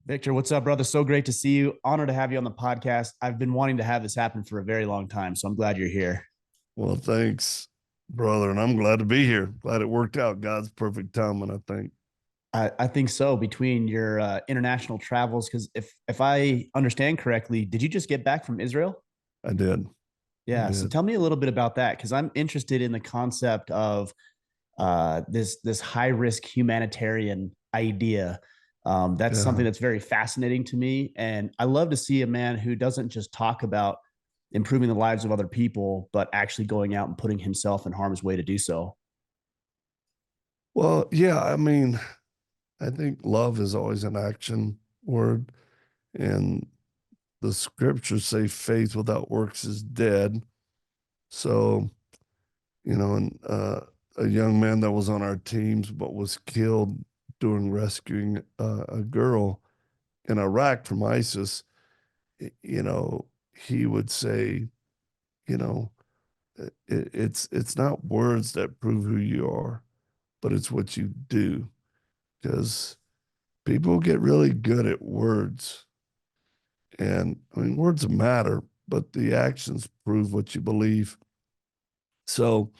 Victor, what's up, brother? So great to see you. Honored to have you on the podcast. I've been wanting to have this happen for a very long time, so I'm glad you're here. Well, thanks, brother. And I'm glad to be here. Glad it worked out. God's perfect timing, I think. I think so. Between your international travels, because if I understand correctly, did you just get back from Israel? I did. I Yeah. So did. tell me a little bit about that, because I'm interested in the concept of this high risk humanitarian idea. That's something Yeah. that's very fascinating to me, and I love to see a man who doesn't just talk about improving the lives of other people, but actually going out and putting himself in harm's way to do so. Well, yeah, I mean, I think love is always an action word. And the scriptures say faith without works is dead. So, and a young man that was on our teams but was killed during rescuing a girl in Iraq from ISIS, he would say, you know, it's not words that prove who you are, but it's what you do. Because people get really good at words, and I mean words matter, but the actions prove what you believe. So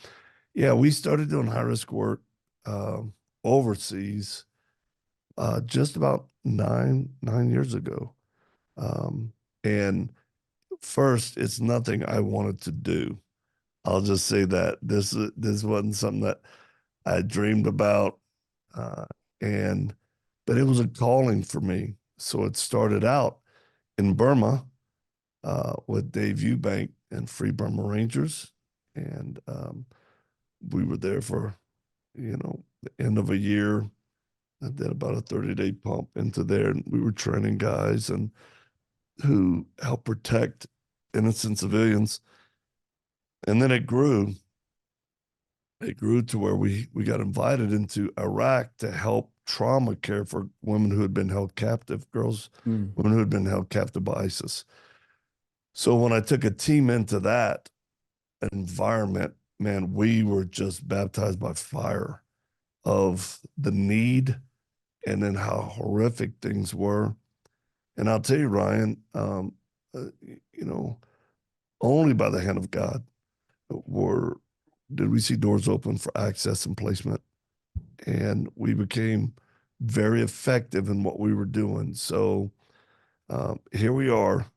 yeah, we started doing high risk work uh, overseas just about nine years ago, and first it's nothing I wanted to do. I'll just say that this wasn't something that I dreamed about, uh, and but it was a calling for me. So it started out in Burma with Dave Eubank and Free Burma Rangers, and we were there for the end of a year. I did about a 30-day pump into there, and we were training guys and who help protect innocent civilians. And then it grew to where we got invited into Iraq to help trauma care for women who had been held captive, Mm. women who had been held captive by ISIS. So when I took a team into that environment, man, we were just baptized by fire of the need and then how horrific things were. And I'll tell you, Ryan, uh, you know, only by the hand of God were did we see doors open for access and placement, and we became very effective in what we were doing. So here we are,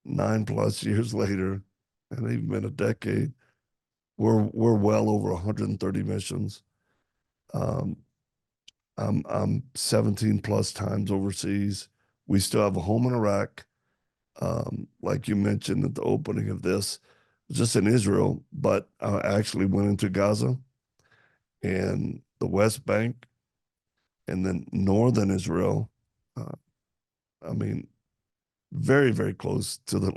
9+ years later, and even been a decade. We're well over 130 missions. Um, I'm 17 plus times overseas. We still have a home in Iraq. Like you mentioned at the opening of this, just in Israel, but I actually went into Gaza and the West Bank and then northern Israel. Uh, I mean, very, very close to the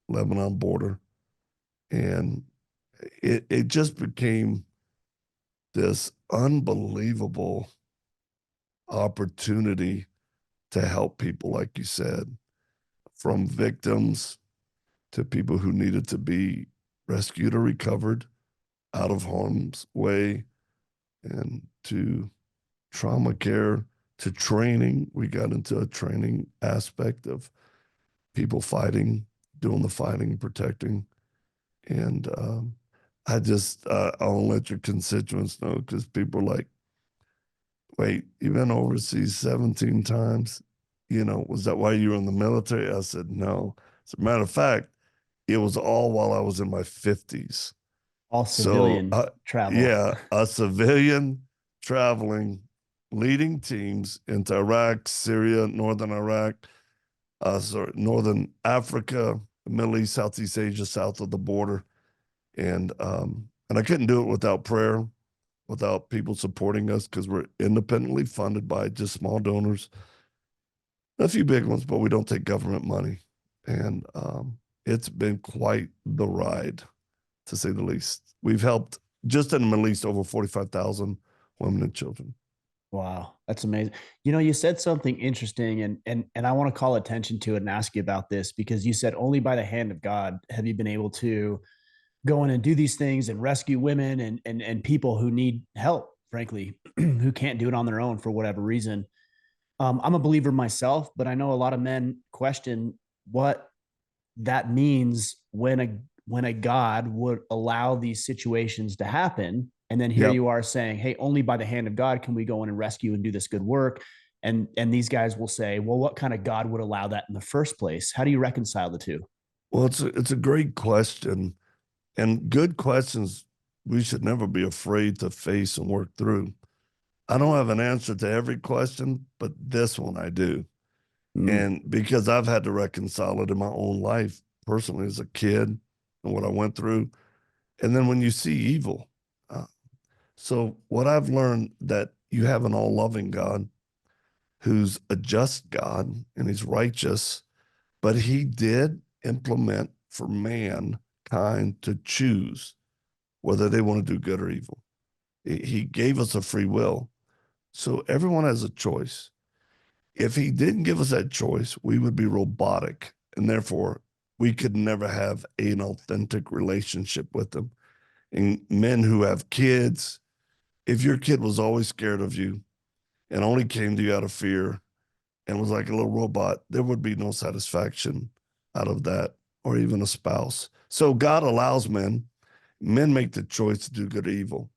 Lebanon border. And it just became this unbelievable opportunity to help people, like you said, from victims to people who needed to be rescued or recovered out of harm's way, and to trauma care, to training. We got into a training aspect of people fighting, doing the fighting, protecting. And I'll let your constituents know because people are like, wait, you've been overseas 17 times. Was that why you were in the military? I said, no. As a matter of fact, it was all while I was in my 50s. All So, civilian travel. yeah, a civilian traveling, leading teams into Iraq, Syria, Northern Iraq, Northern Africa, Middle East, Southeast Asia, south of the border. And I couldn't do it without prayer, without people supporting us because we're independently funded by just small donors, a few big ones, but we don't take government money. And it's been quite the ride, to say the least. We've helped just in the Middle East over 45,000 women and children. Wow, that's amazing. You said something interesting, and I want to call attention to it and ask you about this, because you said only by the hand of God have you been able to go in and do these things and rescue women and people who need help, frankly, who can't do it on their own for whatever reason. I'm a believer myself, but I know a lot of men question what that means when a God would allow these situations to happen. And then here Yep. you are saying, hey, only by the hand of God can we go in and rescue and do this good work. And these guys will say, well, what kind of God would allow that in the first place? How do you reconcile the two? Well, it's a great question, and good questions we should never be afraid to face and work through. I don't have an answer to every question, but this one I do. Mm. And because I've had to reconcile it in my own life personally as a kid and what I went through. And then when you see evil, uh, so what I've learned that you have an all loving God who's a just God and he's righteous, but he did implement for mankind to choose whether they want to do good or evil. He gave us a free will. So everyone has a choice. If he didn't give us that choice, we would be robotic. And therefore, we could never have an authentic relationship with him. And men who have kids, if your kid was always scared of you and only came to you out of fear and was like a little robot, there would be no satisfaction out of that, or even a spouse. So God allows men. Men make the choice to do good or evil.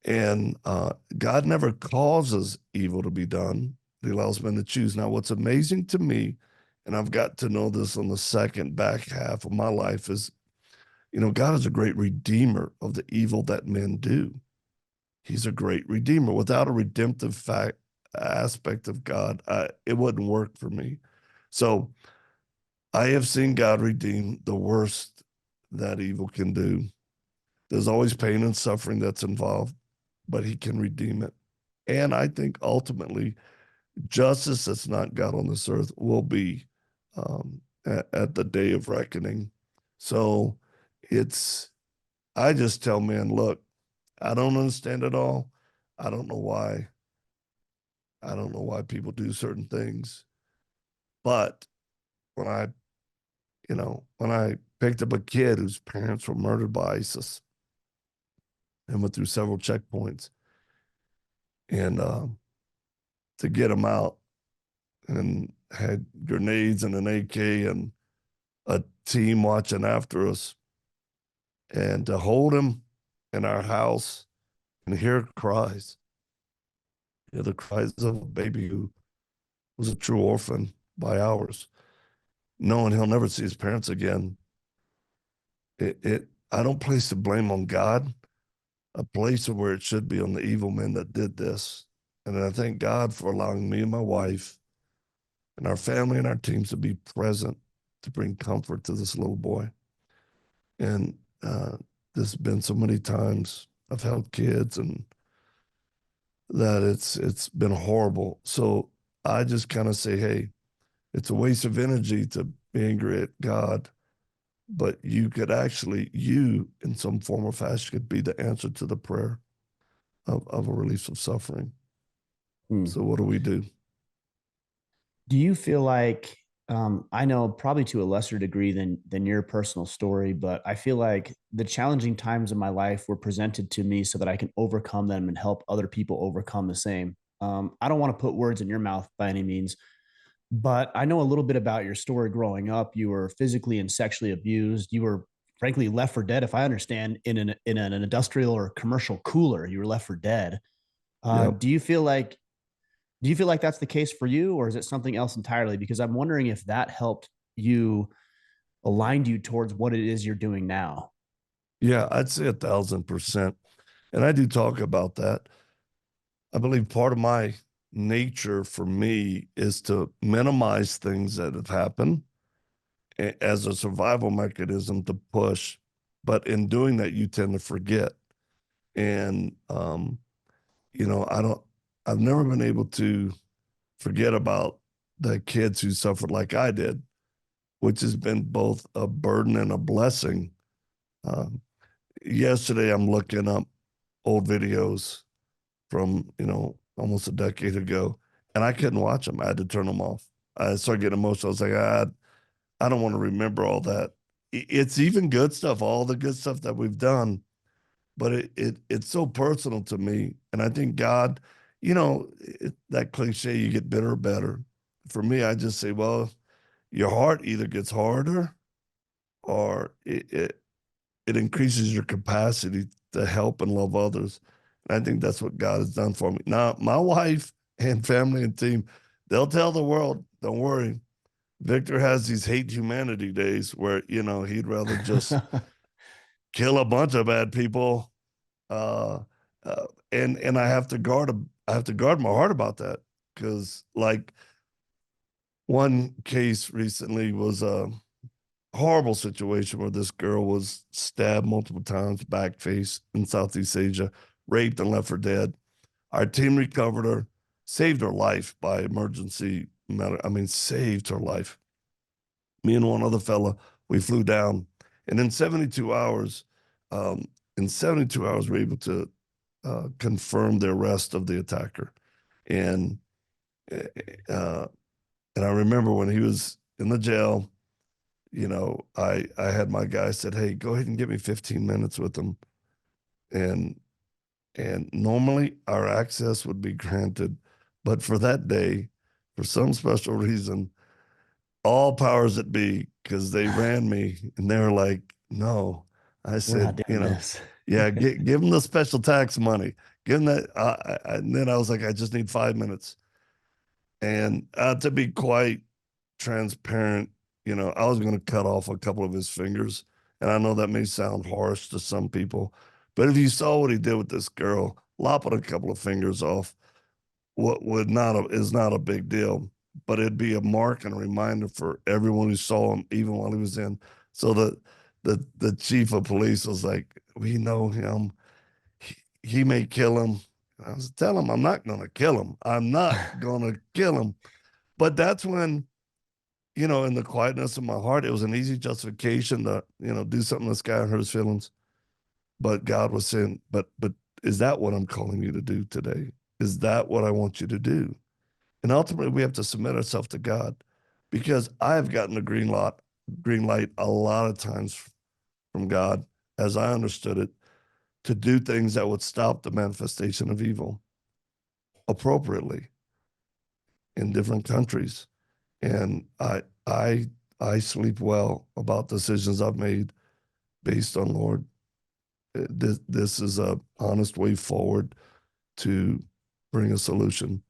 And God never causes evil to be done. He allows men to choose. Now, what's amazing to me, and I've got to know this on the second back half of my life, is, God is a great redeemer of the evil that men do. He's a great redeemer. Without a redemptive fact aspect of God, it wouldn't work for me. So I have seen God redeem the worst that evil can do. There's always pain and suffering that's involved, but he can redeem it. And I think ultimately, justice that's not God on this earth will be at the day of reckoning. So it's, I just tell men, look, I don't understand it all. I don't know why. I don't know why people do certain things. But when when I picked up a kid whose parents were murdered by ISIS and went through several checkpoints, and to get him out, and had grenades and an AK and a team watching after us, and to hold him in our house and hear cries, the cries of a baby who was a true orphan by ours, knowing he'll never see his parents again. I don't place the blame on God. I place it where it should be on the evil men that did this. And I thank God for allowing me and my wife and our family and our teams to be present to bring comfort to this little boy. And there's been so many times I've held kids and that it's been horrible. So I just kind of say, hey, it's a waste of energy to be angry at God, but you could actually, you in some form or fashion could be the answer to the prayer of a release of suffering. Hmm. So what do we do? Do you feel like I know probably to a lesser degree than your personal story, but I feel like the challenging times in my life were presented to me so that I can overcome them and help other people overcome the same. I don't want to put words in your mouth by any means, but I know a little bit about your story growing up. You were physically and sexually abused. You were frankly left for dead, if I understand, in an industrial or commercial cooler. You were left for dead. Uh, Yep. do you feel like do you feel like that's the case for you, or is it something else entirely? Because I'm wondering if that helped you aligned you towards what it is you're doing now. Yeah, I'd say 1,000%. And I do talk about that. I believe part of my nature for me is to minimize things that have happened as a survival mechanism to push. But in doing that, you tend to forget. And, you know, I don't, I've never been able to forget about the kids who suffered like I did, which has been both a burden and a blessing. Um, Yesterday, I'm looking up old videos from, almost a decade ago, and I couldn't watch them. I had to turn them off. I started getting emotional. I was like, I don't want to remember all that. It's even good stuff, all the good stuff that we've done, but it's so personal to me. And I think God, that cliche, you get bitter or better. For me, I just say, well, your heart either gets harder or it increases your capacity to help and love others. And I think that's what God has done for me. Now, my wife and family and team, they'll tell the world, don't worry. Victor has these hate humanity days where, he'd rather just kill a bunch of bad people. Uh, and I have to guard my heart about that. Cause like one case recently was horrible situation where this girl was stabbed multiple times, back face in Southeast Asia, raped and left for dead. Our team recovered her, saved her life by emergency. Saved her life. Me and one other fella, we flew down, and in 72 hours, um, we're able to confirm the arrest of the attacker. And uh, and I remember when he was in the jail, I had my guy said, "Hey, go ahead and give me 15 minutes with him." And normally our access would be granted, but for that day, for some special reason, all powers that be, because they ran me and they were like, "No." I We're not said, doing this. "Yeah, give them the special tax money. Give them that." And then I was like, "I just need 5 minutes." And to be quite transparent, I was going to cut off a couple of his fingers. And I know that may sound harsh to some people, but if you saw what he did with this girl, lopping a couple of fingers off, what would not is not a big deal, but it'd be a mark and a reminder for everyone who saw him, even while he was in. So the chief of police was like, "We know him. He may kill him." I was telling him, "I'm not going to kill him. I'm not going to kill him." But that's when, in the quietness of my heart, it was an easy justification to, do something this guy hurt his feelings. But God was saying, but is that what I'm calling you to do today? Is that what I want you to do? And ultimately, we have to submit ourselves to God, because I've gotten a green light a lot of times from God, as I understood it, to do things that would stop the manifestation of evil appropriately in different countries. And I sleep well about decisions I've made based on, Lord, this is a honest way forward to bring a solution.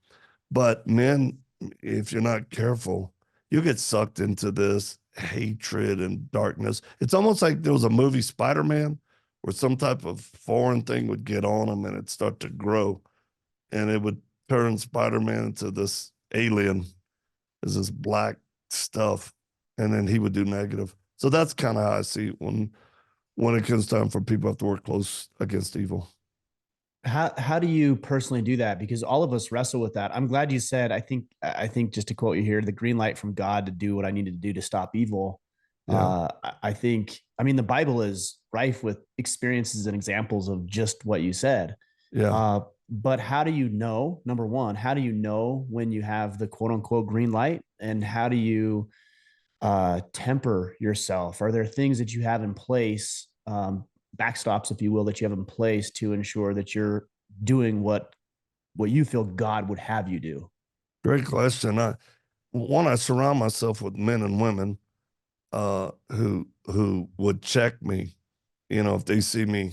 But men, if you're not careful, you get sucked into this hatred and darkness. It's almost like there was a movie, Spider-Man, where some type of foreign thing would get on him and it'd start to grow, and it would turn Spider-Man into this alien, as this black stuff, and then he would do negative. So that's kind of how I see it when it comes time for people to have to work close against evil. How do you personally do that? Because all of us wrestle with that. I'm glad you said, I think just to quote you here, the green light from God to do what I needed to do to stop evil. Yeah, I think, I mean, the Bible is rife with experiences and examples of just what you said. yeah. But how do you know, number one, how do you know when you have the quote unquote green light, and how do you temper yourself? Are there things that you have in place, backstops, if you will, that you have in place to ensure that you're doing what you feel God would have you do? Great question. I surround myself with men and women who would check me, if they see me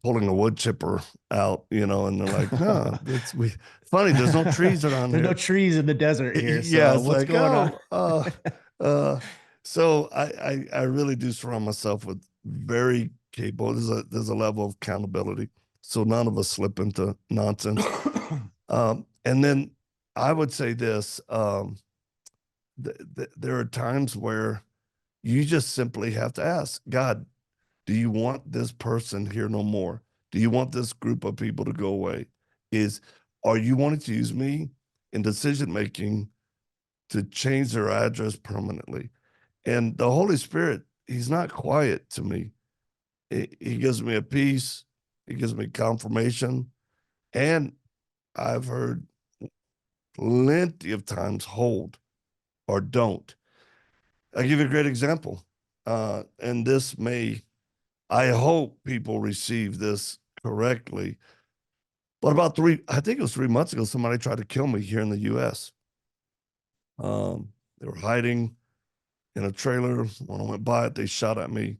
pulling a wood chipper out, and they're like, "No, that's we." Funny, there's no trees around There's no here. trees in the desert here, Yeah, so it's what's like, going on? oh, uh. So I really do surround myself with very capable. There's a level of accountability, so none of us slip into nonsense. And then I would say this: there are times where you just simply have to ask God, "Do you want this person here no more? Do you want this group of people to go away? Is Are you wanting to use me in decision making to change their address permanently?" And the Holy Spirit, He's not quiet to me. He gives me a peace, He gives me confirmation. And I've heard plenty of times hold or don't. I'll give you a great example. And this may, I hope people receive this correctly. But I think it was 3 months ago, somebody tried to kill me here in the U.S. They were hiding in a trailer. When I went by it, they shot at me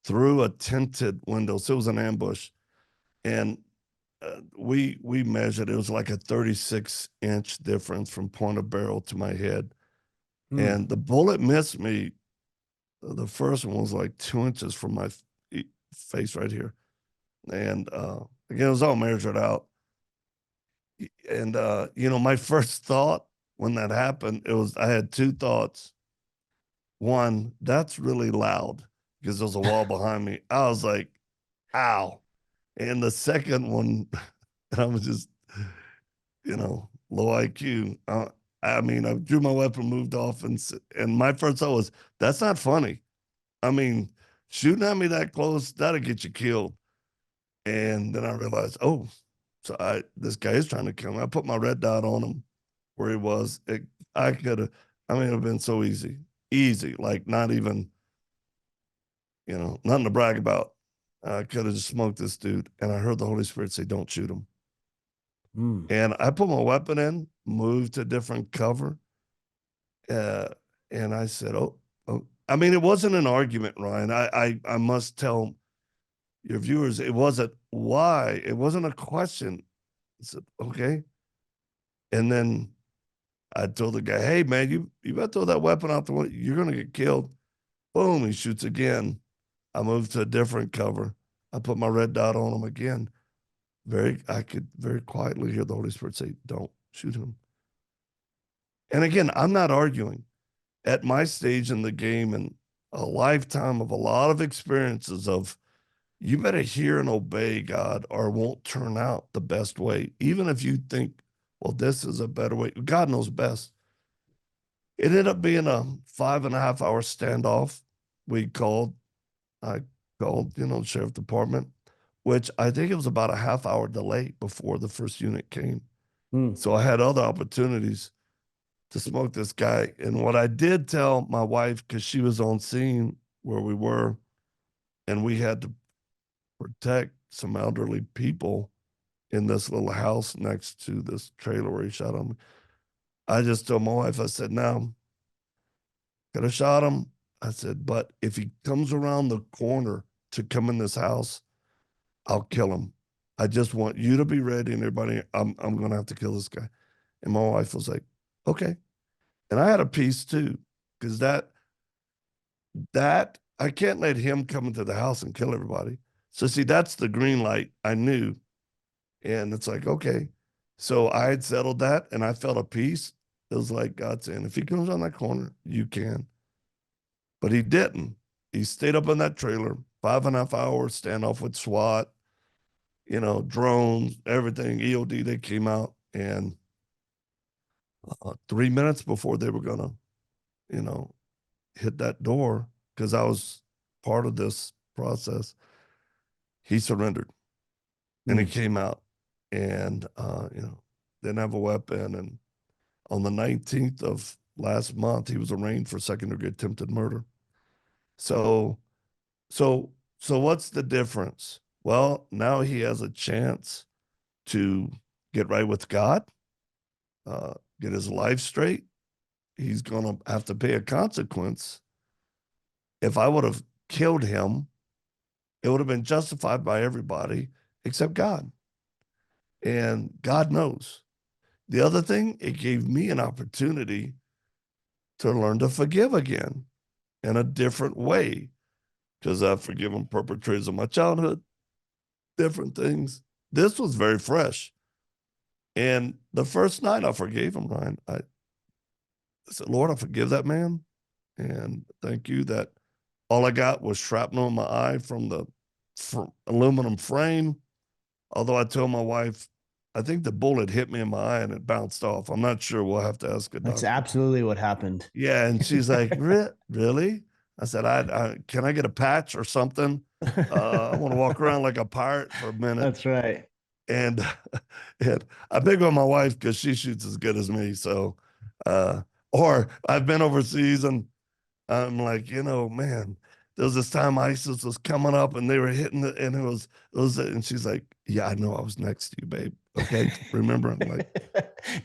through a tinted window. So it was an ambush. And we measured, it was like a 36-inch difference from point of barrel to my head. Mm. And the bullet missed me. The first one was like 2 inches from my face right here. And again, it was all measured out. And my first thought when that happened, I had two thoughts. One, that's really loud because there's a wall behind me. I was like, ow. And the second one, I was just, low IQ. I mean, I drew my weapon, moved off, and my first thought was, that's not funny. I mean, shooting at me that close, that'll get you killed. And then I realized, oh, so this guy is trying to kill me. I put my red dot on him where he was. I could have, I mean, it'd have been so easy, like not even, nothing to brag about. I could have just smoked this dude. And I heard the Holy Spirit say, don't shoot him. Mm. And I put my weapon in, moved to different cover. Uh, and I said, oh, I mean, it wasn't an argument, Ryan. I must tell your viewers, it wasn't why. It wasn't a question. I said, okay. And then I told the guy, hey, man, you better throw that weapon out the window. You're going to get killed. Boom, he shoots again. I moved to a different cover. I put my red dot on him again. I could very quietly hear the Holy Spirit say, don't shoot him. And again, I'm not arguing. At my stage in the game and a lifetime of a lot of experiences of you better hear and obey God or it won't turn out the best way. Even if you think, well, this is a better way. God knows best. It ended up being a 5.5 hour standoff. I called, the sheriff department, which I think it was about a half hour delay before the first unit came. Mm. So I had other opportunities to smoke this guy. And what I did tell my wife, because she was on scene where we were, and we had to protect some elderly people in this little house next to this trailer where he shot him. I just told my wife, I said, no, could have shot him. I said, but if he comes around the corner to come in this house, I'll kill him. I just want you to be ready and everybody, I'm going to have to kill this guy. And my wife was like, okay. And I had a piece too, because that I can't let him come into the house and kill everybody. So see, that's the green light. I knew. And it's like, okay. So I had settled that and I felt a peace. It was like God saying, if he comes on that corner, you can. But he didn't. He stayed up in that trailer, 5.5 hours standoff with SWAT, drones, everything, EOD, they came out. And 3 minutes before they were going to, hit that door, because I was part of this process, he surrendered and he Mm. came out and, didn't have a weapon. And on the 19th of last month, he was arraigned for second-degree attempted murder. So, so, so what's the difference? Well, now he has a chance to get right with God, get his life straight. He's going to have to pay a consequence. If I would have killed him, it would have been justified by everybody except God. And God knows. The other thing, it gave me an opportunity to learn to forgive again in a different way, because I've forgiven perpetrators of my childhood, different things. This was very fresh. And the first night I forgave him, Ryan, I said, Lord, I forgive that man. And thank you that all I got was shrapnel in my eye from the aluminum frame. Although I told my wife, I think the bullet hit me in my eye and it bounced off. I'm not sure. We'll have to ask a That's doctor. absolutely what happened. Yeah. And she's like, really? I said, can I get a patch or something? I want to walk around like a pirate for a minute. That's right. And, and I big on my wife because she shoots as good as me. So, or I've been overseas and I'm like, man, there was this time ISIS was coming up and they were hitting it, and and she's like, yeah, I know, I was next to you, babe. Okay, remember? I'm like,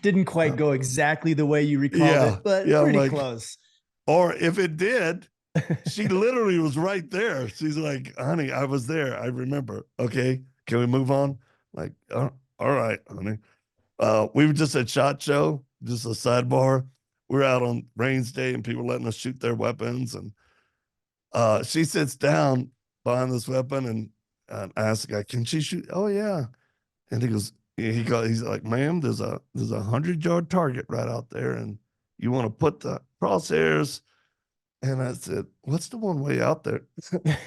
Didn't quite go exactly the way you recalled yeah, it, but yeah. I'm pretty like, close. or if it did, she literally was right there. She's like, honey, I was there. I remember. Okay, can we move on? Like, all right, honey. We were just at SHOT Show, just a sidebar. We're out on range day and people letting us shoot their weapons. And she sits down behind this weapon and I ask the guy, can she shoot? Oh, yeah. And he's like, ma'am, there's 100-yard target right out there. And you want to put the crosshairs. And I said, what's the one way out there?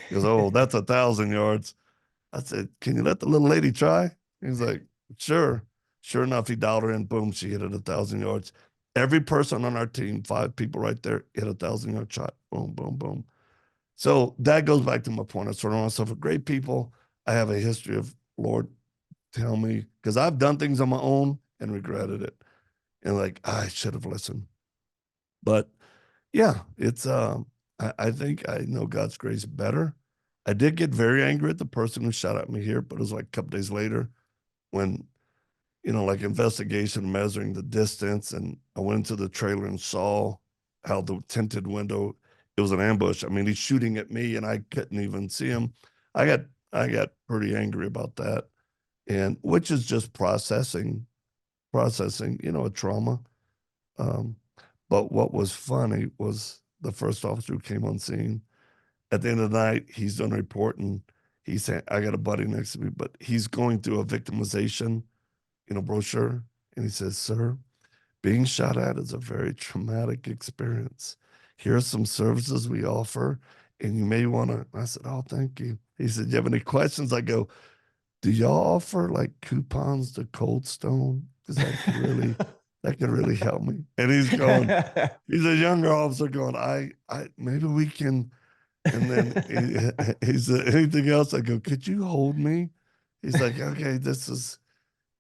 He goes, oh, that's 1,000 yards. I said, can you let the little lady try? He's like, sure. Sure enough, he dialed her in. Boom, she hit it 1,000 yards. Every person on our team, 5 people right there, hit 1,000-yard shot. Boom, boom, boom. So that goes back to my point. I surround myself with great people. I have a history of, Lord, tell me, because I've done things on my own and regretted it. And like, I should have listened. But yeah, I think I know God's grace better. I did get very angry at the person who shot at me here, but it was like a couple days later when, like investigation measuring the distance. And I went into the trailer and saw how the tinted window, it was an ambush. I mean, he's shooting at me and I couldn't even see him. I got, I got pretty angry about that. And which is just processing, a trauma. Um, but what was funny was the first officer who came on scene. At the end of the night, he's done a report and he's saying, I got a buddy next to me, but he's going through a victimization, brochure. And he says, sir, being shot at is a very traumatic experience. Here are some services we offer, and you may want to. I said, oh, thank you. He said, you have any questions? I go, do y'all offer like coupons to Cold Stone? Because that could really help me. And he's a younger officer going, I maybe we can. And then he said, anything else? I go, could you hold me? He's like, okay, this is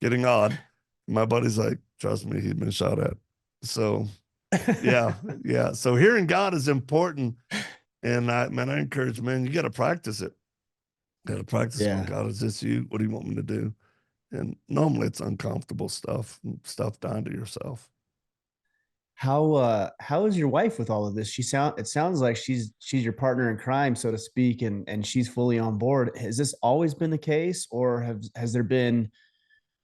getting odd. My buddy's like, trust me, he'd been shot at. So yeah, yeah. So hearing God is important. And I encourage men, you got to practice it. Got to practice going, Yeah. God, is this you? What do you want me to do? And normally it's uncomfortable stuff down to yourself. How is your wife with all of this? It sounds like she's your partner in crime, so to speak, and she's fully on board. Has this always been the case, or has there been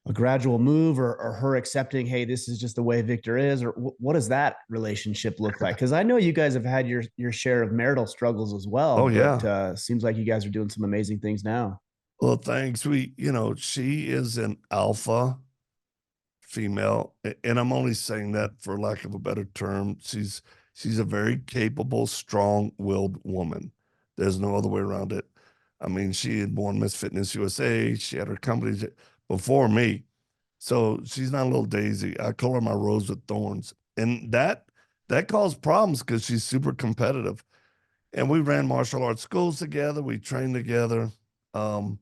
a gradual move, or her accepting, hey, this is just the way Victor is, or what does that relationship look like? Because I know you guys have had your share of marital struggles as well, Oh but yeah. seems like you guys are doing some amazing things now. Well, thanks. She is an alpha female, and I'm only saying that for lack of a better term. She's a very capable, strong-willed woman. There's no other way around it. I mean, she had won Miss Fitness USA. She had her company before me. So she's not a little daisy. I call her my rose with thorns. And that caused problems because she's super competitive. And we ran martial arts schools together. We trained together. Um,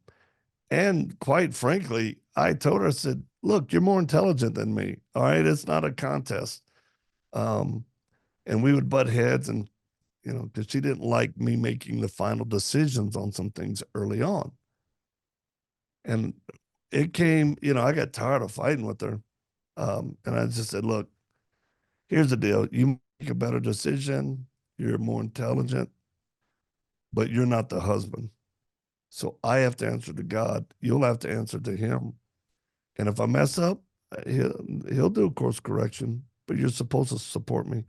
and quite frankly, I told her, I said, look, you're more intelligent than me. All right. It's not a contest. Um, and we would butt heads and, because she didn't like me making the final decisions on some things early on. And it came, I got tired of fighting with her. And I just said, look, here's the deal. You make a better decision. You're more intelligent, but you're not the husband. So I have to answer to God. You'll have to answer to him. And if I mess up, he'll do a course correction, but you're supposed to support me.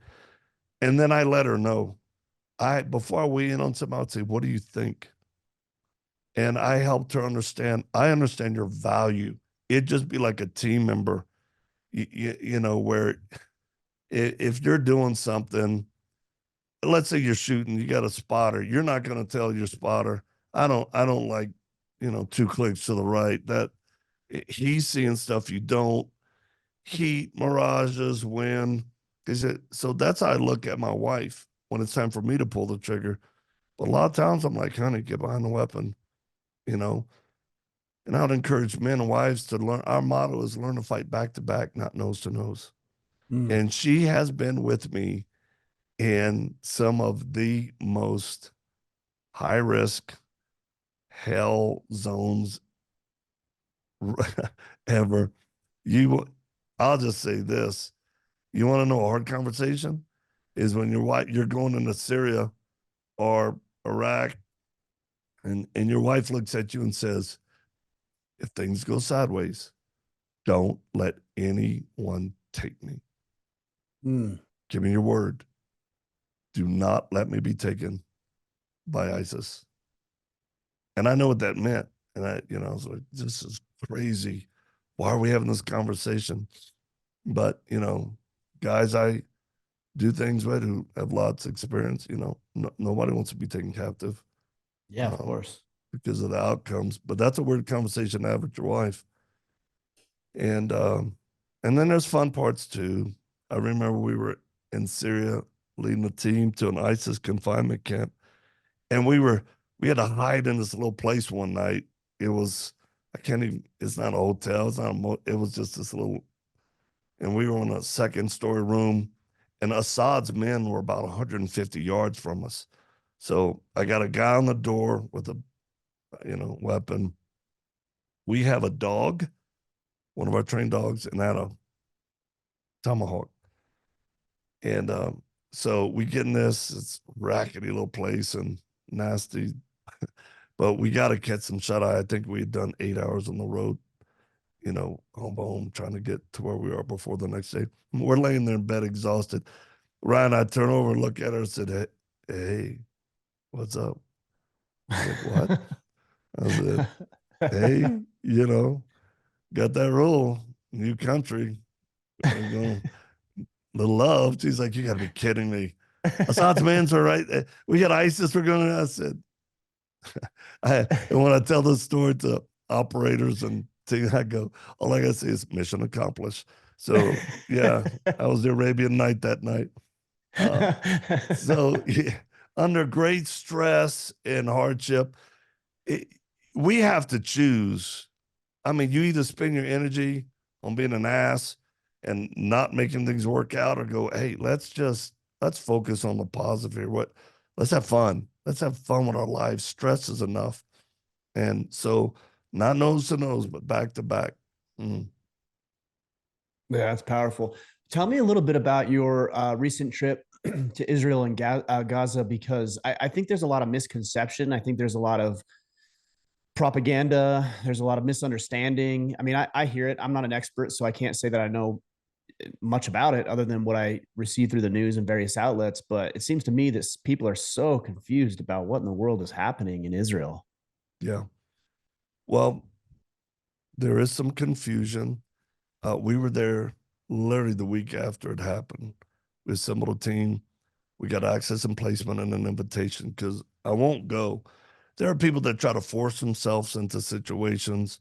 And then I let her know. Before I weigh in on something, I would say, what do you think? And I helped her understand. I understand your value. It'd just be like a team member, where if you're doing something, let's say you're shooting, you got a spotter, you're not going to tell your spotter, I don't like, 2 clicks to the right. That he's seeing stuff you don't. Heat, mirages, wind. So that's how I look at my wife when it's time for me to pull the trigger. But a lot of times I'm like, honey, get behind the weapon, you know. And I would encourage men and wives to learn. Our motto is learn to fight back to back, not nose to nose. Mm. And she has been with me in some of the most high risk, hell zones ever. You, I'll just say this. You want to know a hard conversation? Is when you're going into Syria or Iraq, and your wife looks at you and says, if things go sideways, don't let anyone take me. Mm. Give me your word. Do not let me be taken by ISIS. And I know what that meant. And I was like, this is crazy. Why are we having this conversation? But, guys I do things with who have lots of experience, nobody wants to be taken captive Yeah, of um, course. because of the outcomes. But that's a weird conversation to have with your wife. And then there's fun parts too. I remember we were in Syria leading a team to an ISIS confinement camp, and we had to hide in this little place one night. It was I can't even. It's not a hotel. It's not it was just this little, and we were in a second story room, and Assad's men were about 150 yards from us. So I got a guy on the door with a weapon. We have a dog, one of our trained dogs, and that a tomahawk. And so we get in this, it's a rackety little place and nasty, but we got to catch some shut eye. I think we had done 8 hours on the road, home, trying to get to where we are before the next day. We're laying there in bed exhausted. Ryan, I turn over and look at her and said, hey, what's up? She's like, what? I said, hey, got that rule, new country. I'm going, little love. She's like, you got to be kidding me. Assad's men's are right. We got ISIS. We're going to. I said, and when I tell this story to operators and things, I go, all I got to say is mission accomplished. So, yeah, I was the Arabian Night that night. Uh, so, yeah, under great stress and hardship, it, we have to choose. I mean, you either spend your energy on being an ass and not making things work out, or go, hey, let's focus on the positive here. Let's have fun. Let's have fun with our lives. Stress is enough. And so not nose to nose, but back to back. Mm. Yeah, that's powerful. Tell me a little bit about your recent trip to Israel and Gaza, because I think there's a lot of misconception. I think there's a lot of propaganda. There's a lot of misunderstanding. I mean, I hear it. I'm not an expert, so I can't say that I know much about it other than what I receive through the news and various outlets. But it seems to me that people are so confused about what in the world is happening in Israel. Yeah. Well, there is some confusion. We were there literally the week after it happened. We assembled a team. We got access and placement and an invitation because I won't go. There are people that try to force themselves into situations,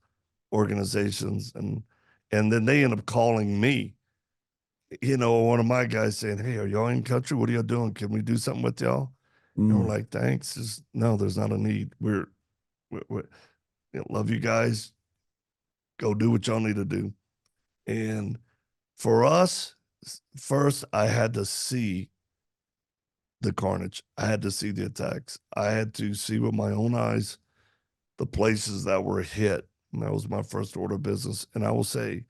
organizations, and then they end up calling me. One of my guys saying, "Hey, are y'all in country? What are y'all doing? Can we do something with y'all?" And we're Mm. like, "Thanks. No, there's not a need. We're love you guys. Go do what y'all need to do." And for us, first, I had to see the carnage. I had to see the attacks. I had to see with my own eyes the places that were hit. And that was my first order of business. And I will say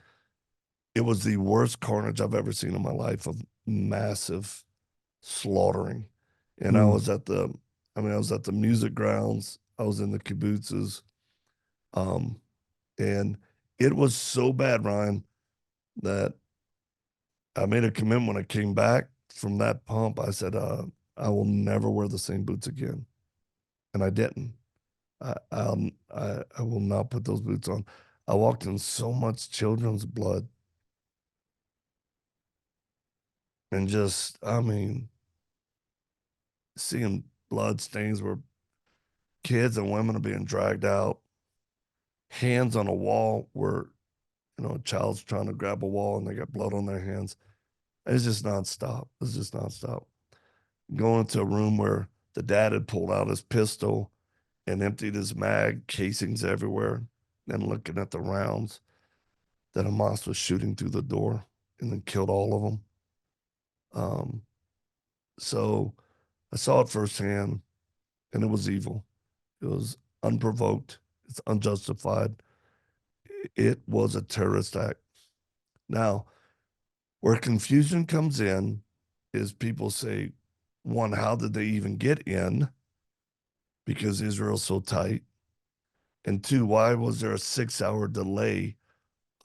it was the worst carnage I've ever seen in my life of massive slaughtering. And Mm. I was at the music grounds. I was in the kibbutzes. Um, and it was so bad, Ryan, that I made a commitment when I came back from that pump. I said, I will never wear the same boots again. And I didn't. I will not put those boots on. I walked in so much children's blood and just, I mean, seeing blood stains where kids and women are being dragged out, hands on a wall where, a child's trying to grab a wall and they got blood on their hands. It's just nonstop. It's just nonstop. Going into a room where the dad had pulled out his pistol and emptied his mag, casings everywhere, and looking at the rounds that Hamas was shooting through the door and then killed all of them. Um, so I saw it firsthand. and it was evil. It was unprovoked. It's unjustified. It was a terrorist act. Now, where confusion comes in is people say, one, how did they even get in? Because Israel's so tight. And two, why was there a 6 hour delay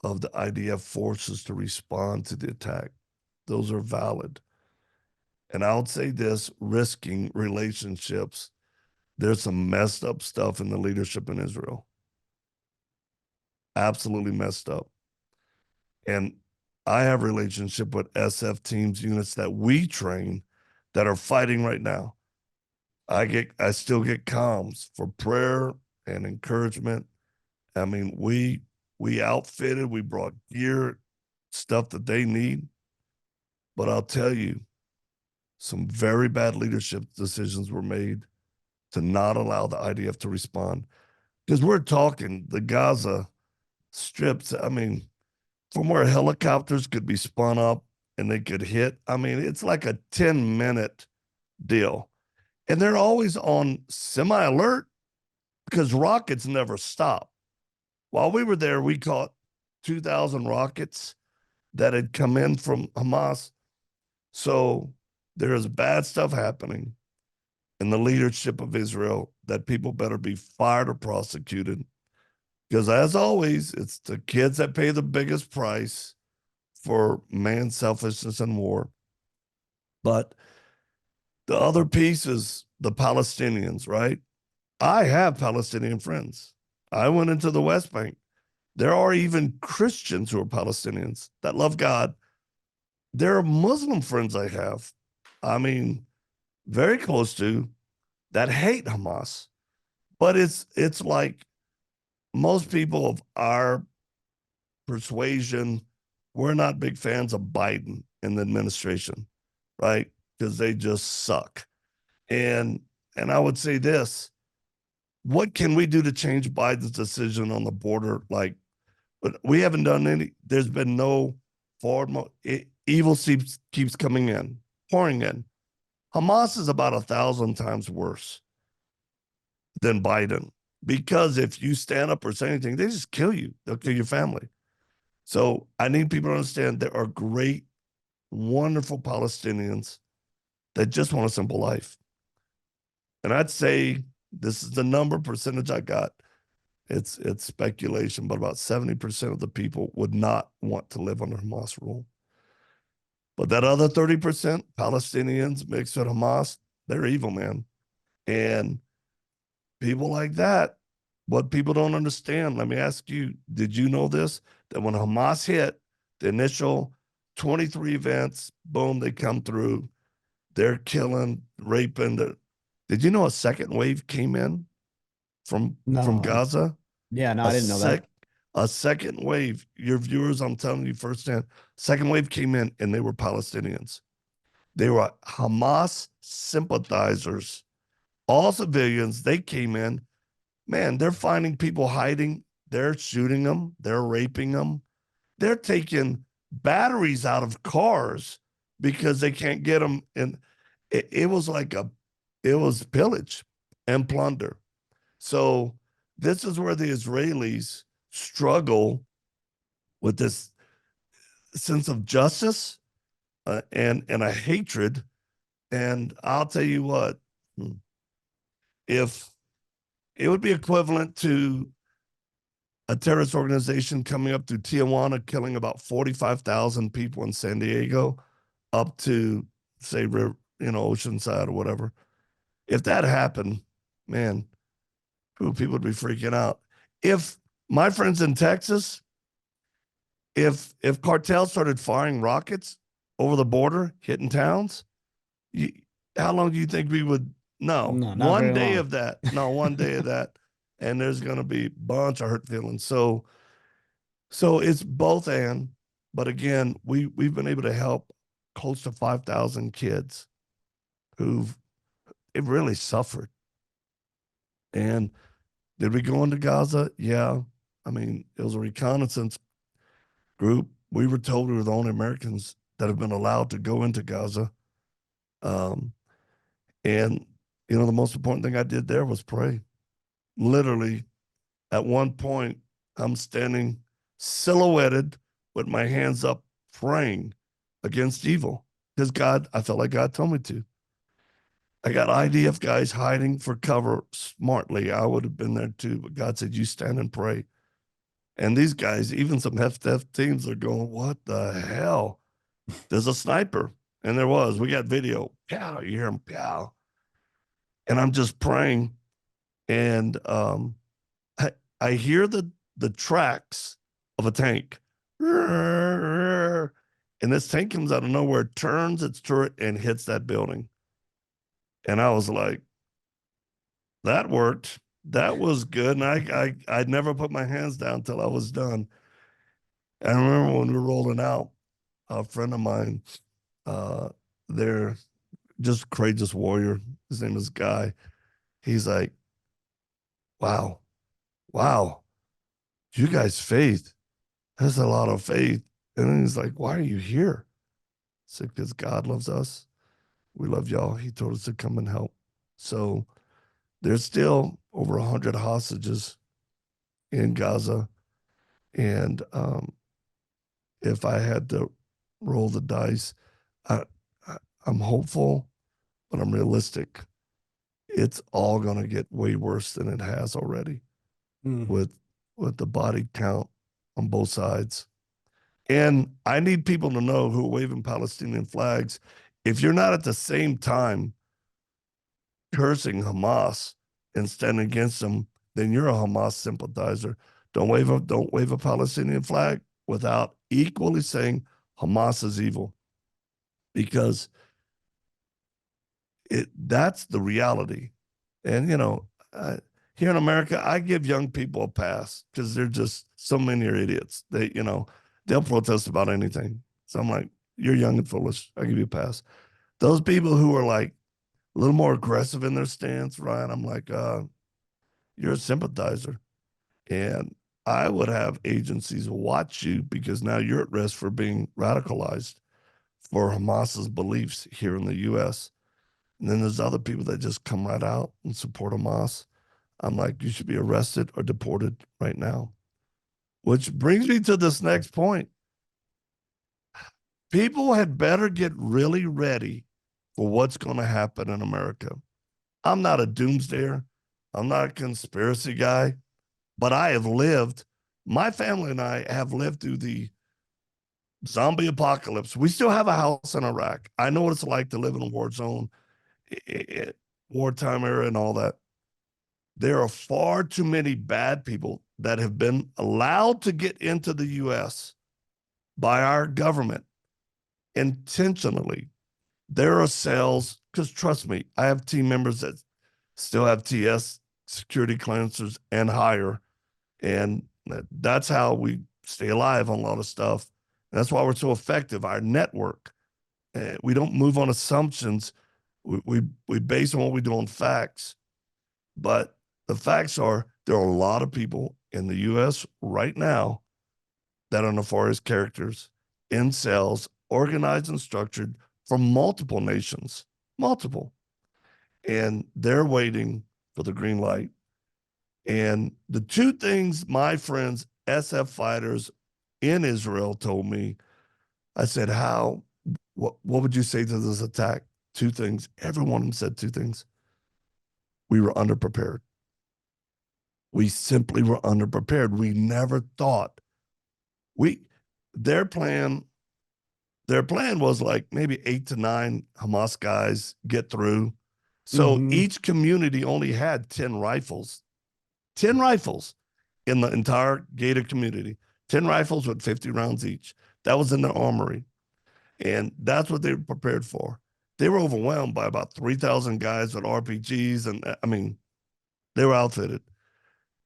of the IDF forces to respond to the attack? Those are valid. And I would say this, risking relationships. There's some messed up stuff in the leadership in Israel. Absolutely messed up. And I have relationship with SF teams, units that we train that are fighting right now. I still get comms for prayer and encouragement. I mean, we outfitted, we brought gear, stuff that they need. But I'll tell you, some very bad leadership decisions were made to not allow the IDF to respond. Because we're talking the Gaza strips. I mean, from where helicopters could be spun up and they could hit. I mean, it's like a 10-minute deal. And they're always on semi alert because rockets never stop. While we were there, we caught 2,000 rockets that had come in from Hamas. So there is bad stuff happening in the leadership of Israel that people better be fired or prosecuted. Because as always, it's the kids that pay the biggest price for man's selfishness and war. But the other piece is the Palestinians, right? I have Palestinian friends. I went into the West Bank. There are even Christians who are Palestinians that love God. There are Muslim friends I have. I mean, very close to that hate Hamas. But it's like most people of our persuasion, we're not big fans of Biden and the administration, right? Because they just suck. And I would say this: what can we do to change Biden's decision on the border? Like, but we haven't done any. There's been no forward. Evil keeps coming in, pouring in. Hamas is about 1,000 times worse than Biden because if you stand up or say anything, they just kill you. They'll kill your family. So I need people to understand there are great, wonderful Palestinians that just want a simple life. And I'd say this is the number percentage I got. It's speculation, but about 70% of the people would not want to live under Hamas rule. But that other 30%, Palestinians mixed with Hamas, they're evil, man. And people like that, what people don't understand, let me ask you, did you know this? That when Hamas hit the initial 23 events, boom, they come through, they're killing, raping. Did you know a second wave came in from No, Gaza? yeah, no, A I didn't know that. a second wave. Your viewers, I'm telling you firsthand, second wave came in and they were Palestinians. They were Hamas sympathizers, all civilians. They came in. Man, they're finding people hiding. They're shooting them. They're raping them. They're taking batteries out of cars because they can't get them. And it was like it was pillage and plunder. So this is where the Israelis struggle with this sense of justice and a hatred. And I'll tell you what, if it would be equivalent to a terrorist organization coming up to Tijuana, killing about 45,000 people in San Diego, up to say, Oceanside or whatever. If that happened, man, people would be freaking out. If my friends in Texas, if cartels started firing rockets over the border, hitting towns, you, how long do you think we would? No, No, not one very day long. of that. No, one day of that, and there's going to be a bunch of hurt feelings. So it's both and. But again, we've been able to help close to 5,000 kids who've it really suffered. And did we go into Gaza? Yeah. I mean, it was a reconnaissance group. We were told we were the only Americans that have been allowed to go into Gaza. Um, and You know, the most important thing I did there was pray. Literally, at one point, I'm standing silhouetted with my hands up, praying against evil because God, I felt like God told me to. I got IDF guys hiding for cover smartly. I would have been there too, but God said, you stand and pray. And these guys, even some FDF teams, are going, what the hell? There's a sniper. And there was. We got video. Pow, you hear him, pow. And I'm just praying. And I, I hear the tracks of a tank. And this tank comes out of nowhere, turns its turret, and hits that building. And I was like, that worked. That was good. And I'd never put my hands down until I was done. I remember when we were rolling out, a friend of mine, uh, there, just courageous warrior. His name is Guy. He's like, wow, wow, you guys' faith. That's a lot of faith. And then he's like, why are you here? I said, because God loves us. We love y'all. He told us to come and help. So there's still over 100 hostages in Gaza. And if I had to roll the dice, I, I'm hopeful, but I'm realistic. It's all going to get way worse than it has already Mm. with with the body count on both sides. And I need people to know who are waving Palestinian flags. If you're not at the same time cursing Hamas and standing against them, then you're a Hamas sympathizer. Don't wave a Palestinian flag without equally saying Hamas is evil, because that's the reality. And here in America, I give young people a pass because they're just so many are idiots. They'll protest about anything. So I'm like, you're young and foolish. I give you a pass. Those people who are like a little more aggressive in their stance, Ryan, I'm like, you're a sympathizer. And I would have agencies watch you because now you're at risk for being radicalized for Hamas's beliefs here in the US. And then there's other people that just come right out and support Hamas. I'm like, you should be arrested or deported right now. Which brings me to this next point. People had better get really ready for what's going to happen in America. I'm not a doomsdayer. I'm not a conspiracy guy, but I have lived, my family and I have lived through the zombie apocalypse. We still have a house in Iraq. I know what it's like to live in a war zone, wartime era, and all that. There are far too many bad people that have been allowed to get into the U.S. by our government intentionally. There are cells, because trust me, I have team members that still have TS security clearances and higher. And that's how we stay alive on a lot of stuff. And that's why we're so effective. Our network, we don't move on assumptions. We base on what we do on facts. But the facts are there are a lot of people in the U.S. right now that are nefarious characters in cells, organized and structured from multiple nations, multiple. And they're waiting for the green light. And the two things my friends, SF fighters in Israel, told me, I said, what would you say to this attack? Two things. Every one of them said two things. We were underprepared. We simply were underprepared. We never thought we their plan their plan was like maybe 8 to 9 Hamas guys get through. So Mm-hmm. each community only had 10 rifles. 10 rifles in the entire gated community. 10 rifles with 50 rounds each. That was in their armory. And that's what they were prepared for. They were overwhelmed by about 3,000 guys with RPGs. And I mean, they were outfitted.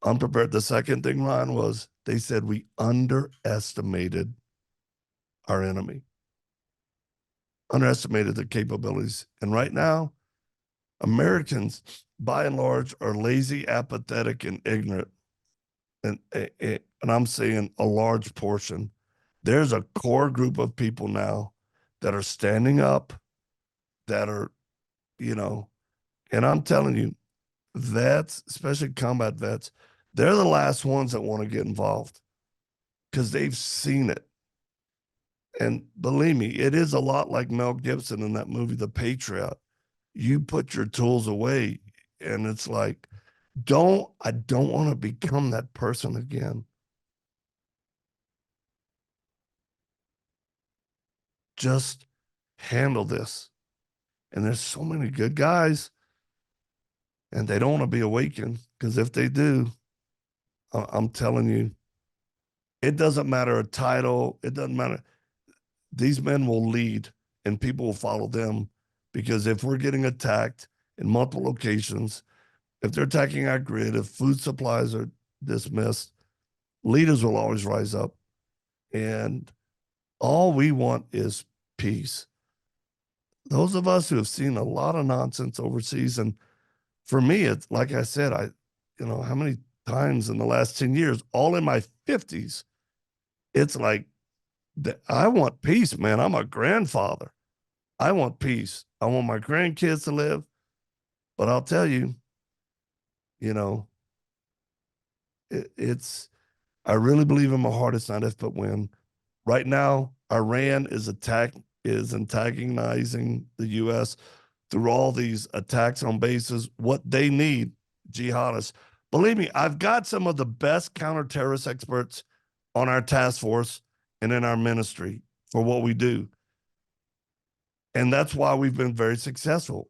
Unprepared. The second thing, Ron, was they said we underestimated our enemy, underestimated their capabilities. And right now, Americans, by and large, are lazy, apathetic, and ignorant. And I'm saying a large portion. There's a core group of people now that are standing up, that are, you know, And I'm telling you, vets, especially combat vets, they're the last ones that want to get involved because they've seen it. And believe me, it is a lot like Mel Gibson in that movie, The Patriot. You put your tools away, and it's like, I don't want to become that person again. Just handle this. And there's so many good guys, and they don't want to be awakened because if they do, I'm telling you, it doesn't matter a title, it doesn't matter. These men will lead and people will follow them because if we're getting attacked in multiple locations, if they're attacking our grid, if food supplies are dismissed, leaders will always rise up. And all we want is peace. Those of us who have seen a lot of nonsense overseas, and for me, it's like I said, how many times in the last 10 years, all in my 50s, it's like, I want peace, man. I'm a grandfather. I want peace. I want my grandkids to live. But I'll tell you, you know, it's, I really believe in my heart it's not if but when. Right now, Iran is antagonizing the U.S. through all these attacks on bases. What they need, jihadists. Believe me, I've got some of the best counter-terrorist experts on our task force and in our ministry for what we do. And that's why we've been very successful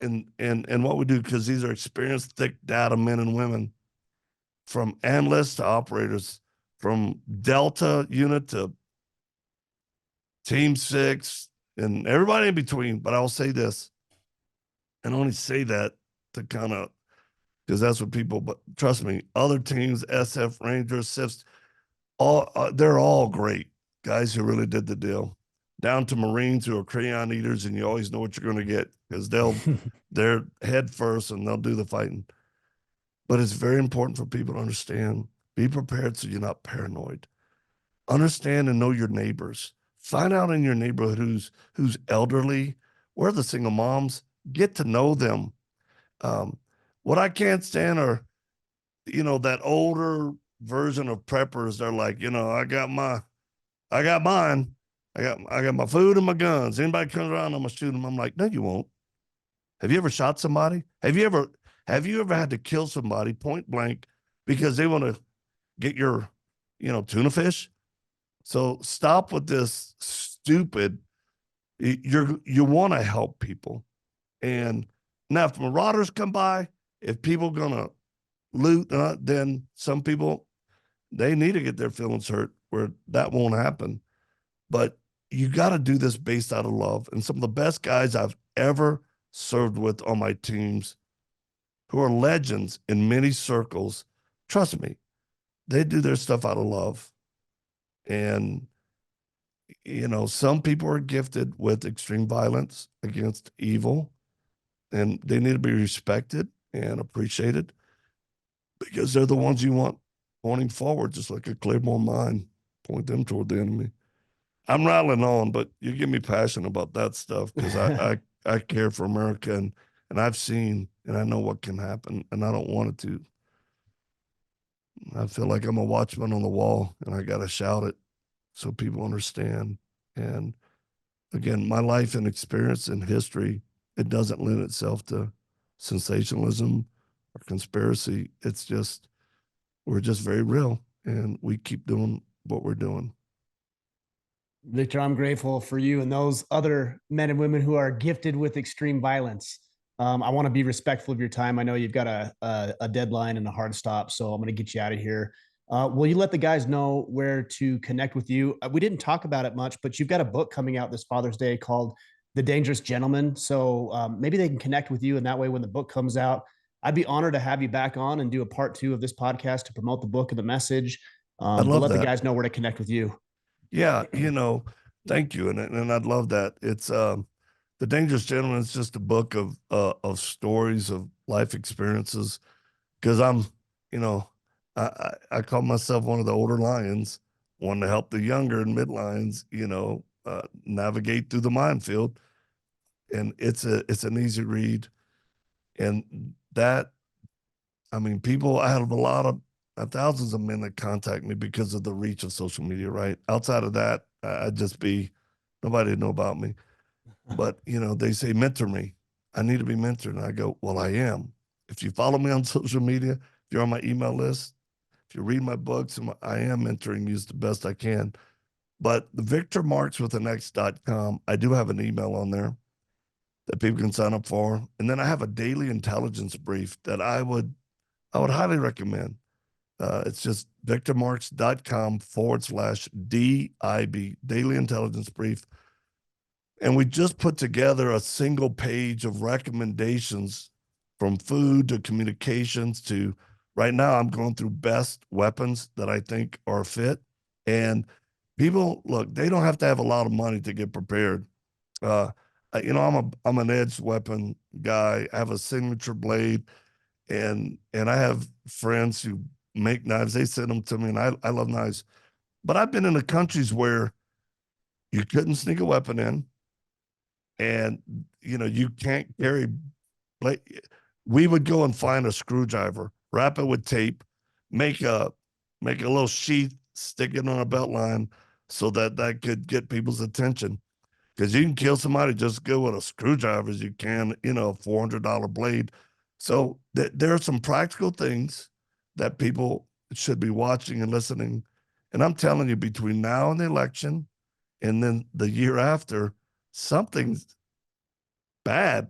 in what we do, because these are experienced, thick data men and women, from analysts to operators, from Delta unit to Team 6, and everybody in between. But I'll say this, and only say that to kind of, because that's what people, but trust me, other teams, SF, Rangers, SIFs, they're all great guys who really did the deal. Down to Marines who are crayon eaters, and you always know what you're going to get because they're head first and they'll do the fighting. But it's very important for people to understand. Be prepared so you're not paranoid. Understand and know your neighbors. Find out in your neighborhood who's elderly. Where are the single moms? Get to know them. Um, what I can't stand are, that older version of preppers. They're like, I got mine. I got my food and my guns. Anybody comes around, I'm gonna shoot them. I'm like, no, you won't. Have you ever shot somebody? Have you ever had to kill somebody point blank because they want to get your, tuna fish? So stop with this stupid. You want to help people, and now if marauders come by, if people gonna loot, then some people, they need to get their feelings hurt where that won't happen. But you got to do this based out of love. And some of the best guys I've ever served with on my teams, who are legends in many circles, trust me, they do their stuff out of love. And, some people are gifted with extreme violence against evil, and they need to be respected and appreciated because they're the ones you want pointing forward, just like a Claymore mine, point them toward the enemy. I'm rattling on, but you get me passionate about that stuff because I care for America, and I've seen and I know what can happen, and I don't want it to. I feel like I'm a watchman on the wall, and I got to shout it so people understand. And again, my life and experience in history, it doesn't lend itself to sensationalism or conspiracy. It's just, we're just very real, and we keep doing what we're doing. Victor, I'm grateful for you and those other men and women who are gifted with extreme violence. I want to be respectful of your time. I know you've got a deadline and a hard stop, so I'm going to get you out of here. Will you let the guys know where to connect with you? We didn't talk about it much, but you've got a book coming out this Father's Day called The Dangerous Gentleman. So maybe they can connect with you, and that way, when the book comes out, I'd be honored to have you back on and do a part 2 of this podcast to promote the book and the message. I But love let the that. guys know where to connect with you. Yeah, thank you, and I'd love that. It's The Dangerous Gentleman is just a book of stories of life experiences. Because you know, I call myself one of the older lions, one to help the younger and mid lions, navigate through the minefield. And it's an easy read. And that, I mean, people, I have a lot of thousands of men that contact me because of the reach of social media, right? Outside of that, I'd just be, nobody would know about me. But, they say, mentor me. I need to be mentored. And I go, well, I am. If you follow me on social media, if you're on my email list, if you read my books, I am mentoring you as the best I can. But the Victor Marx with an X.com, I do have an email on there that people can sign up for. And then I have a daily intelligence brief that I would highly recommend. It's just victormarx.com/DIB, Daily Intelligence Brief. And we just put together a single page of recommendations from food to communications to right now, I'm going through best weapons that I think are fit. And people, look, they don't have to have a lot of money to get prepared. Uh, I'm an edged weapon guy. I have a signature blade, and I have friends who make knives. They send them to me, and I love knives. But I've been in the countries where you couldn't sneak a weapon in, and you can't carry. Like, we would go and find a screwdriver, wrap it with tape, make a little sheath, stick it on a belt line, so that could get people's attention. Because you can kill somebody just go with a screwdriver as you can, a $400 blade. So there are some practical things that people should be watching and listening. And I'm telling you, between now and the election, and then the year after, something's bad.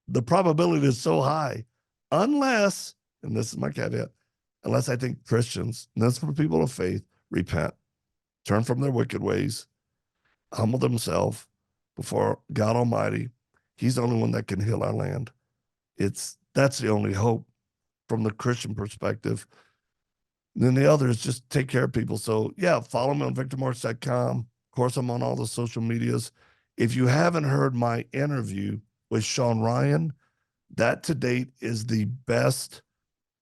The probability is so high, unless, and this is my caveat, unless I think Christians, and that's for people of faith, repent, turn from their wicked ways, humble themselves before God Almighty. He's the only one that can heal our land. That's the only hope from the Christian perspective. And then the other is just take care of people. So yeah, follow me on victormarx.com. Of course, I'm on all the social medias. If you haven't heard my interview with Sean Ryan, that to date is the best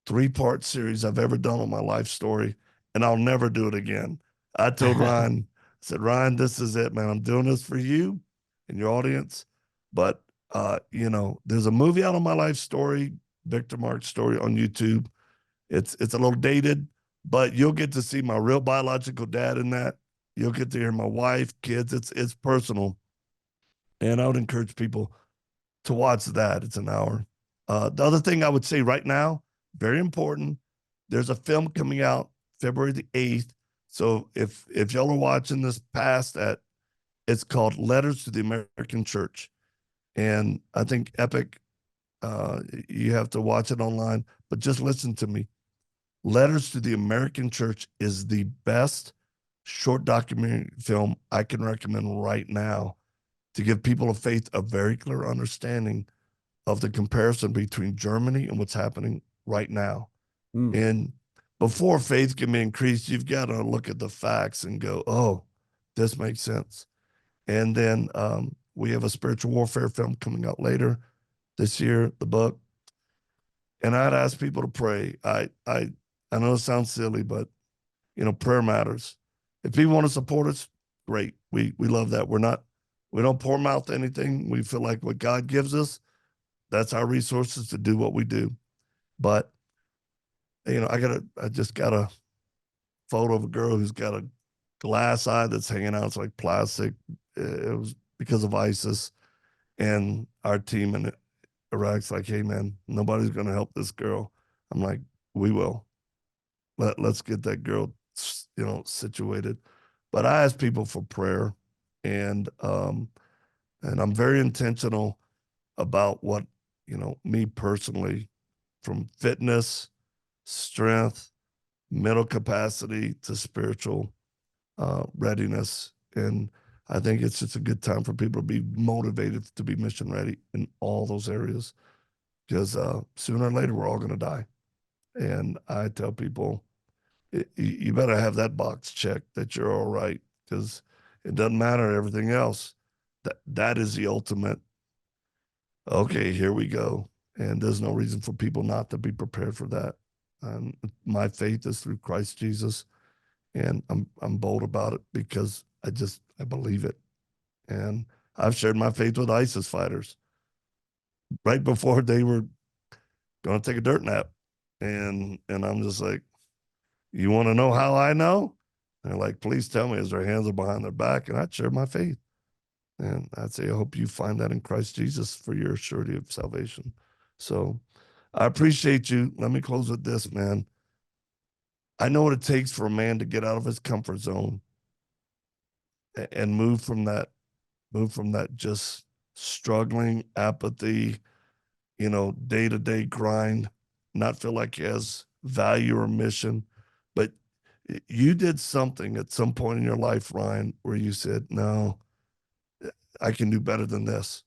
3-part series I've ever done on my life story, and I'll never do it again. I told Ryan, I said, Ryan, this is it, man. I'm doing this for you and your audience. But there's a movie out on my life story, Victor Marx story on YouTube. It's a little dated, but you'll get to see my real biological dad in that. You'll get to hear my wife, kids. It's personal. And I would encourage people to watch that. It's an hour. The other thing I would say right now, very important, there's a film coming out February the 8th. So if y'all are watching this past that, it's called Letters to the American Church. And I think Epic, you have to watch it online, but just listen to me. Letters to the American Church is the best short documentary film I can recommend right now to give people of faith a very clear understanding of the comparison between Germany and what's happening right now. Mm. And before faith can be increased, you've got to look at the facts and go, oh, this makes sense. And then we have a spiritual warfare film coming out later this year, the book. And I'd ask people to pray. I know it sounds silly, but prayer matters. If people want to support us, great. We love that. We don't pour mouth anything. We feel like what God gives us, that's our resources to do what we do. But I just got a photo of a girl who's got a glass eye that's hanging out. It's like plastic. It was because of ISIS, and our team in Iraq's like, hey man, nobody's going to help this girl. I'm like, we will. Let's get that girl, situated. But I ask people for prayer, and I'm very intentional about what, me personally, from fitness, strength, mental capacity to spiritual readiness. And I think it's just a good time for people to be motivated to be mission ready in all those areas, because sooner or later we're all going to die. And I tell people, you better have that box checked that you're all right, because it doesn't matter everything else. That is the ultimate. Okay, here we go. And there's no reason for people not to be prepared for that. My faith is through Christ Jesus, and I'm bold about it because I believe it. And I've shared my faith with ISIS fighters right before they were going to take a dirt nap. And I'm just like, you want to know how I know? And they're like, please tell me, as their hands are behind their back. And I'd share my faith. And I'd say, I hope you find that in Christ Jesus for your surety of salvation. So I appreciate you. Let me close with this, man. I know what it takes for a man to get out of his comfort zone and move from that just struggling apathy, day to day grind, not feel like he has value or mission. But you did something at some point in your life, Ryan, where you said, no, I can do better than this.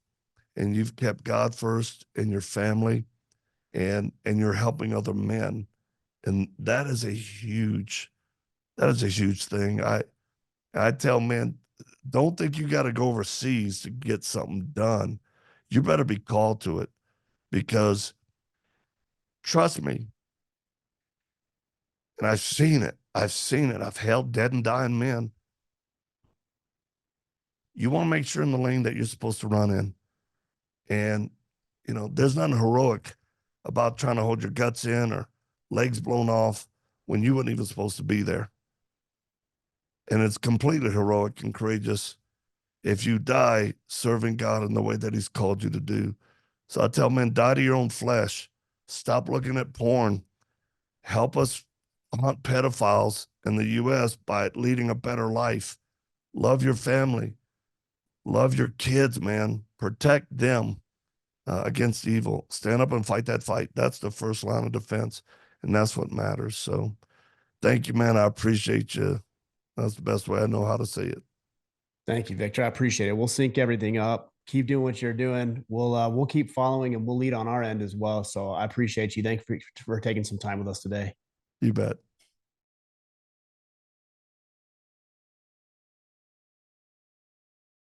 And you've kept God first in your family, and you're helping other men. And that is a huge thing. I tell men, don't think you got to go overseas to get something done. You better be called to it, because trust me, and I've seen it. I've seen it. I've held dead and dying men. You want to make sure in the lane that you're supposed to run in. And, there's nothing heroic about trying to hold your guts in or legs blown off when you weren't even supposed to be there. And it's completely heroic and courageous if you die serving God in the way that he's called you to do. So I tell men, die to your own flesh. Stop looking at porn. Help us hunt pedophiles in the U.S. by leading a better life. Love your family. Love your kids, man. Protect them against evil. Stand up and fight that fight. That's the first line of defense, and that's what matters. So thank you, man. I appreciate you. That's the best way I know how to say it. Thank you, Victor. I appreciate it. We'll sync everything up. Keep doing what you're doing. We'll keep following and we'll lead on our end as well. So I appreciate you. Thank you for taking some time with us today. You bet.